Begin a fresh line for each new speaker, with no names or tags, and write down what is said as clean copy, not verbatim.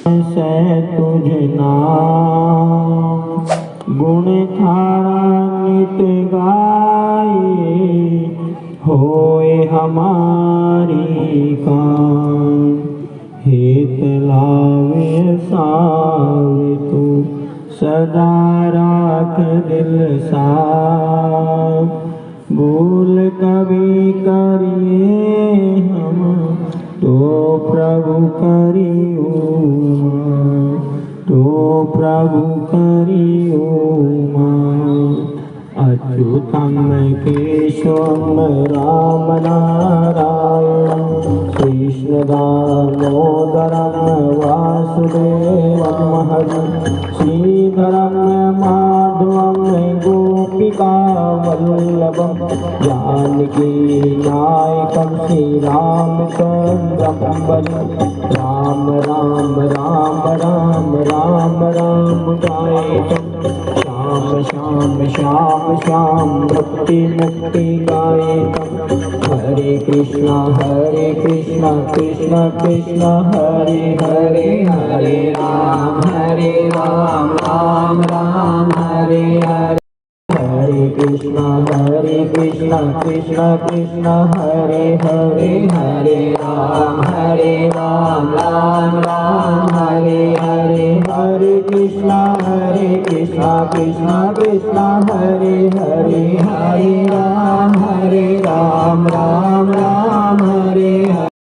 से तुझ नाम गुण थारा नित गाए, होए हमारी काम। हेत लावे सावे तू सदा राख दिल साफ। भूल कभी करिए हम तो प्रभु करियो, तो प्रभु करियो। अच्युतम केशवम राम नारायण कृष्ण दामोदरम वासुदेवम हरि। श्रीधरम माधवम गोपिका वल्लभम जानकी नायकम श्री रामचंद्रम वन्दे। राम राम राम राम राम राम गाए, श्याम श्याम श्याम श्याम भक्ति मुक्ति गाए। हरे कृष्णा कृष्ण कृष्ण हरे हरे, हरे राम राम राम हरे हरे। हरे कृष्णा कृष्ण कृष्ण हरे हरे, हरे राम राम हरे हरे। हरे कृष्णा कृष्ण कृष्ण हरे हरे, हरे राम राम राम हरे हरे।